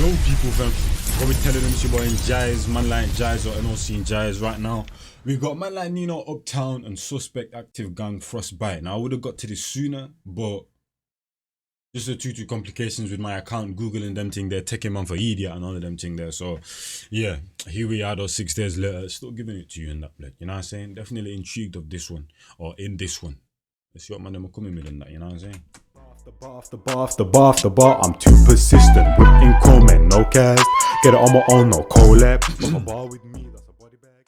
Yo, people, fam. What we telling them, it's your boy Njies, man like Njies or NOC Njies right now. We got man like Nino Uptown and Suspect ActiveGxng Frostbite. Now, I would have got to this sooner, but just the two complications with my account, Googling them thing there, taking man for idiot and all of them thing there. So, yeah, here we are, those 6 days later, still giving it to you in that plate. You know what I'm saying? Definitely intrigued of this one, or in this one. Let's see what man them are coming with in that, you know what I'm saying? After the bar, I'm too persistent. With income and no cast. Get it on my own, no collab. Got a bar with me, that's a body bag.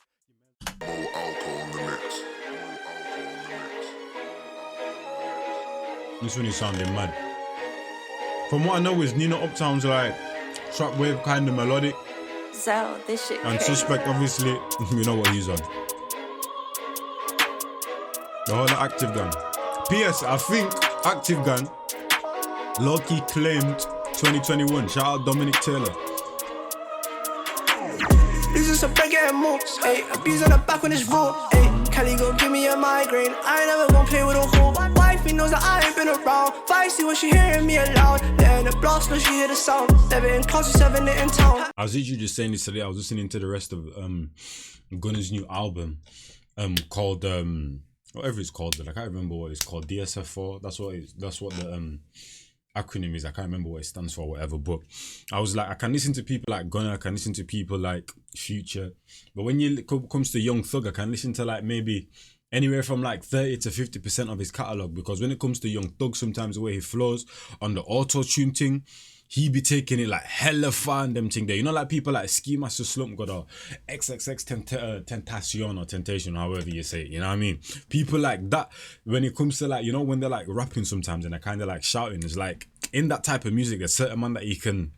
This one is sounding mad. From what I know is Nino Uptown's like trap wave kind of melodic. So this shit And crazy. Suspect obviously, you know what he's on. The whole ActiveGxng. PS, I think ActiveGxng low-key claimed 2021. Shout out Dominic Taylor. This is a big ass moves, ayy. A bees on the back when it's raw, ayy. Kelly gon' give me a migraine. I ain't never gon' play with a hoe. Wifey knows that I ain't been around. Feisty when she hearing me aloud. Letting the blast know she hear the sound. Never in closet, 7 in town. I was literally just saying this today. I was listening to the rest of Gunna's new album called whatever it's called, but I can't remember what it's called. DSF4. That's what the acronym is. I can't remember what it stands for, whatever. But I was like, I can listen to people like Gunna, I can listen to people like Future, but when you comes to Young Thug, I can listen to like maybe anywhere from like 30 to 50% of his catalog, because when it comes to Young Thug, sometimes the way he flows on the auto-tune thing, he be taking it like hella far and them thing there. You know, like people like Ski Master Slump got a XXX Tentacion or Temptation, however you say it, you know what I mean? People like that, when it comes to like, you know, when they're like rapping sometimes and they're kind of like shouting, it's like in that type of music, there's certain man that you can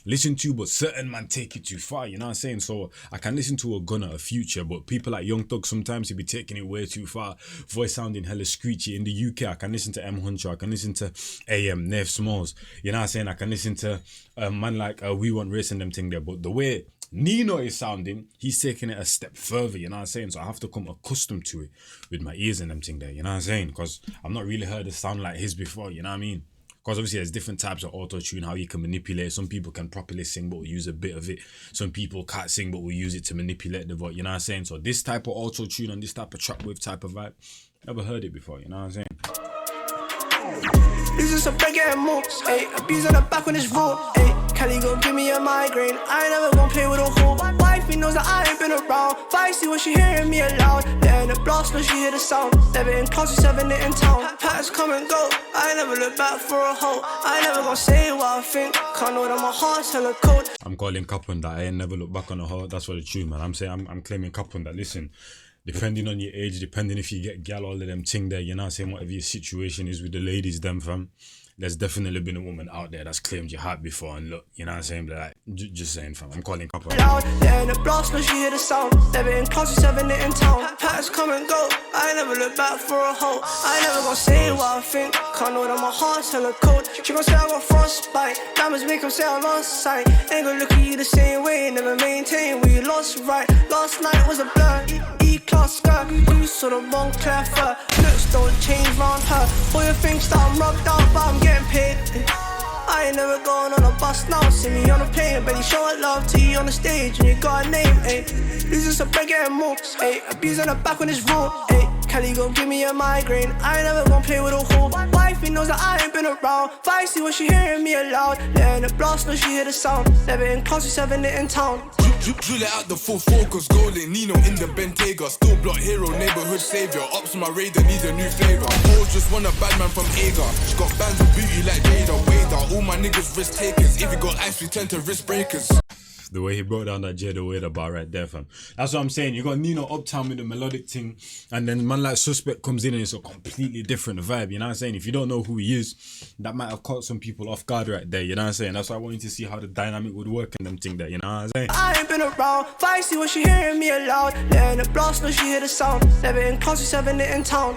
listen to, but certain man take it too far, you know what I'm saying? So I can listen to a Gunna, a Future, but people like Young Thug, sometimes he be taking it way too far, voice sounding hella screechy. In the UK, I can listen to M Huncho, I can listen to AM, Nev Smalls, you know what I'm saying? I can listen to man like We Want Racing them thing there, but the way Nino is sounding, he's taking it a step further, you know what I'm saying? So I have to come accustomed to it with my ears and them thing there, you know what I'm saying? Because I've not really heard a sound like his before, you know what I mean? Because obviously there's different types of auto-tune, how you can manipulate. Some people can properly sing but will use a bit of it. Some people can't sing but will use it to manipulate the voice, you know what I'm saying? So this type of auto-tune and this type of trap wave type of vibe, never heard it before, you know what I'm saying? This is a big ass moves, ayy. A bees on the back when it's raw, ayy. Kelly gon' give me a migraine. I ain't never gon' play with a hoe. Wifey knows that I ain't been around. Feisty when she hearing me aloud. Letting the blast know she hear the sound. Never in closet, 7 in town. Patterns come and go. I ain't never look back for a hoe. I ain't never gon' say what I think. Can't know that my heart's hella cold. I'm calling cap on that. I ain't never look back on a hoe. That's what the tune, man. I'm saying I'm claiming cap on that. Listen, depending on your age, depending if you get gal, all of them thing there, you know what I'm saying? Whatever your situation is with the ladies, them fam, there's definitely been a woman out there that's claimed your heart before, and look, you know what I'm saying? But like, just saying, fam, I'm calling couple. Loud, letting the blast know she hear the sound. Never in closet, 7 in town. Patterns come and go. I ain't never look back for a hoe. I ain't never gon' say what I think. Can't know that my heart's hella cold. She gon' say I got frostbite. Diamonds make them say I lost sight. Ain't gonna look at you the same way. Never maintain where you lost right. Last night was a blur. E-class skirt. You saw the wrong Claire fur. Looks don't change round her. All your things that I'm rubbed out, but I'm getting paid. I ain't never going on a bus now. See me on a plane, barely showing love to you on the stage, and you got a name, ayy. This is a big ass moves, ayy. A bees on the back when it's raw, ayy. Kelly gon' give me a migraine. I ain't never gon' play with a hoe. Wifey knows that I ain't been around. Feisty when she hearing me aloud. Letting the blast know she hear the sound. Never in closet, 7 in town. Drill it out the full focus, golden Nino in the Bentayga. Still block hero, neighborhood savior. Ops on my radar, needs a new flavor. Hoes just want a bad man from Aga. She got bands of beauty like Jada, Wader. All my niggas risk takers. If you got ice, we tend to risk breakers. The way he broke down that Jada Wader bar right there, fam. That's what I'm saying. You got Nino Uptown with the melodic thing, and then man like Suspect comes in and it's a completely different vibe, you know what I'm saying? If you don't know who he is, that might have caught some people off guard right there, you know what I'm saying? That's why I wanted to see how the dynamic would work in them thing there, you know what I'm saying? I ain't been around. Feisty when she hearing me aloud. Letting the blast know she hear the sound. Never in closet, 7 in town.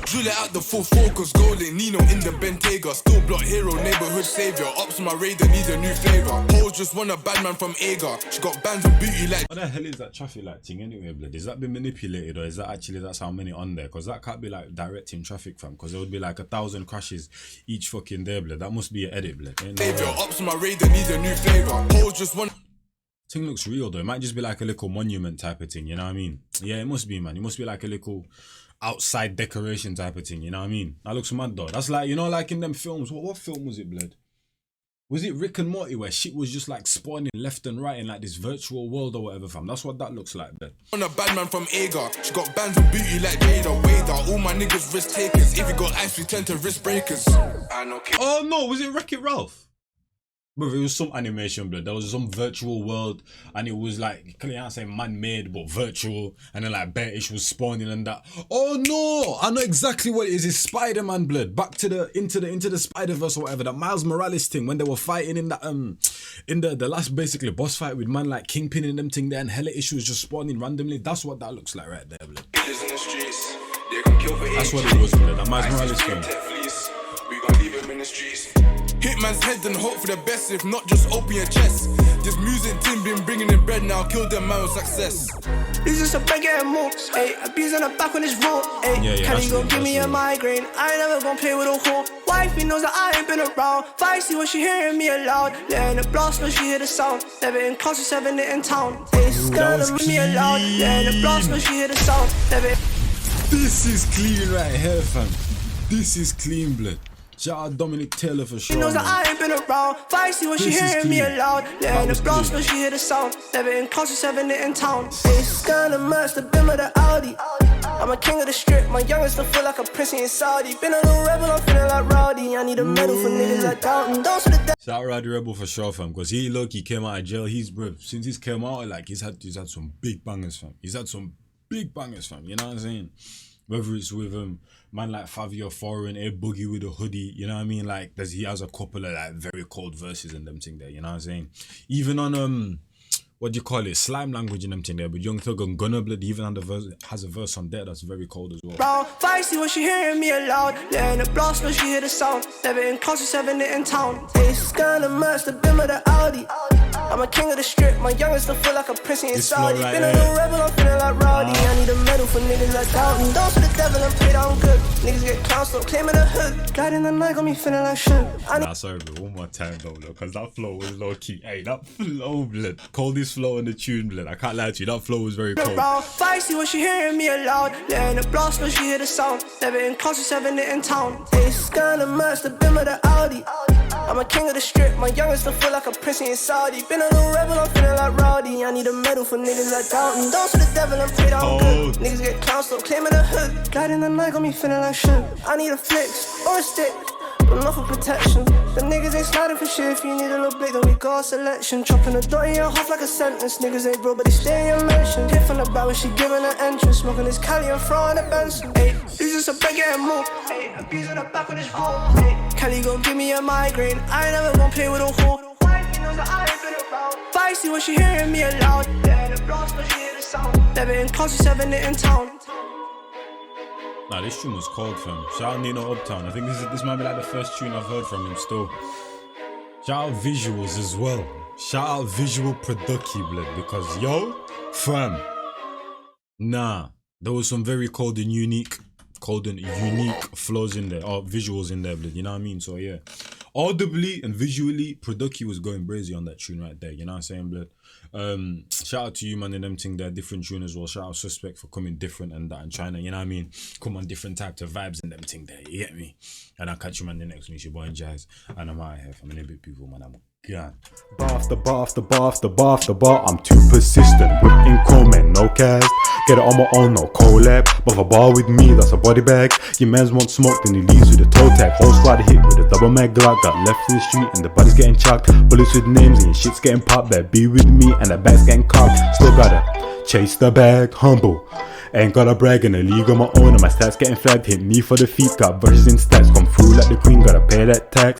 Drill it out the full focus, golden Nino in the Bentayga. Still block hero, neighborhood savior. Ops on my radar, needs a new flavor. Hoes just want a bad man from Aga. Agar. She got bands and booty like. What the hell is that traffic light thing anyway, blood? Is that been manipulated or is that actually that's how many on there? Because that can't be like directing traffic, fam. Because there would be like 1,000 crashes each fucking day, blood. That must be an edit, blood. Ain't no way. Ups on my radar needs a new flavor. Hoes just want. Thing looks real though. It might just be like a little monument type of thing, you know what I mean? Yeah, it must be, man. It must be like a little outside decoration type of thing, you know what I mean? That looks mad though. That's like, you know, like in them films. What film was it, blood? Was it Rick and Morty where shit was just like spawning left and right in like this virtual world or whatever, fam? That's what that looks like, blood. On a bad man from Agar. She got bands and booty like Jada Wader. All my niggas risk takers. If you got ice, we tend to risk breakers. I know. Oh no, was it Wreck-It Ralph? Bro, it was some animation, blood. There was some virtual world, and it was like, you can't say man-made, but virtual, and then like bearish was spawning and that. Oh no, I know exactly what it is. It's Spider-Man, blood. Back to the into the Spider-Verse or whatever. That Miles Morales thing when they were fighting in that in the last basically boss fight with man like Kingpin and them thing there, and hella issues just spawning randomly. That's what that looks like right there, blood. That's what it was, blood. That Miles Morales thing. We gon' leave him in the streets. Hitman's head and hope for the best, if not just open your chest. This music team been bringing in bread now, kill them man with success. This is a baguette moves, ayy. Abuse on the back on this road, ayy. Yeah, Can you go real, give me real. a migraine? I ain't never gon' play with a whore. Wifey knows that I ain't been around. Feisty when she hearing me aloud. Letting the blast when she hear the sound. Never in concert, 7 in town. Ayy, gonna make me aloud. Letting the blast when she hear the sound. Never. This is clean right here, fam. This is clean, blood. Shout out Dominic Taylor for sure. She knows that I ain't been around. Feisty when she This is hearing me clean. aloud. Letting the blast when she hear the sound. Never in concert, 7 in town. Ayy, gonna merge the bim of the Audi. I'm a king of the strip, my youngest to feel like a prince in Saudi. Been a little rebel, I'm feeling like Rowdy. I need a medal for niggas like Downton. Those for the death. Shout out Rowdy Rebel for sure, fam. Because he came out of jail. He's, bro, since he's came out, like he's had some big bangers, fam. He's had some big bangers, fam. You know what I'm saying? Whether it's with man like Fabio Foreign, A Boogie with a hoodie, you know what I mean? Like he has a couple of like very cold verses and them thing there, you know what I'm saying? Even on what do you call it? Slime language and them thing there, but Young Thug and Gunna Blood even has a verse on there that's very cold as well. Round, feisty when she hearing me aloud. Letting the blast when she hear the sound. Never in concert, 7 in town. It's gonna merge the bim of the Audi. I'm a king of the strip, my youngest to feel like a prince in This flow Saudi. right Been a here. little rebel, I'm feeling like Rowdy. I need a medal for niggas like Downton. Those for the devil and play down good. Niggas get clowned, stop claiming the hood. Gliding the night got me feeling like shit. I need Nah, sorry, bro. One more time though, because that flow was low key. Hey, that flow, blood. Coldest flow in the tune, blood. I can't lie to you. That flow was very cold. round, feisty when she hearing me aloud. Letting the blast when she hear the sound. Never in concert, 7 in town. It's gonna merge the bim of the Audi. I'm a king of the strip, my youngest to feel like a prince in Saudi. Been a little rebel, I'm feeling like Rowdy. I need a medal for niggas like Downton. Those for the devil and play down good. Niggas get clowned, stop claiming the hood. Gliding the night got me feeling like shit. I need a flex or a stick, but not for protection. The niggas ain't sliding for shit. If you need a little bit, then we got a selection. Chopping the dot in your half like a sentence. Niggas ain't bro, but they stay in your mention. Hit from the back when she giving her entrance. Smoking this Cali and throwing a Benson. Ayy, this is a baguette move. Ayy, abuse on the back of this road. Ayy, Cali gon' give me a migraine. I ain't never gon' play with a whore. Wifey knows that I ain't been around. Feisty when she hearing me aloud. Letting the blast when she hear the sound. Never in concert, 7 in town. Nah, this tune was cold, fam. Shout out Nino Uptown. I think this might be like the first tune I've heard from him still. Shout out visuals as well. Shout out visual production, blood. Because, yo, fam. Nah, there was some very cold and unique flows in there. Or visuals in there, blood. You know what I mean? So, yeah. Audibly and visually, Producky was going crazy on that tune right there. You know what I'm saying, blood? Shout out to you, man, and them thing there, different tune as well. Shout out Suspect for coming different and that in China, you know what I mean? Come on, different types of vibes and them thing there, you get me? And I'll catch you, man, the next one. It's your boy Njies, and I'm out here. I'm in a bit people, man. I'm gone. Bar after bar after bar after bar after bar, I'm too persistent. Whipping comment, no cast. Get it on my own, no collab. But if a bar with me, that's a body bag. Your man's want smoke, then he leaves with a toe tag. Whole squad hit with a double mag Glock. Got left in the street and the body's getting chucked. Bullets with names and your shit's getting popped. That be with me and that bag's getting cocked. Still gotta chase the bag, humble. Ain't gotta brag in a league on my own, and my stats getting flagged. Hit me for the feet, got verses in stats. Come through like the queen, gotta pay that tax.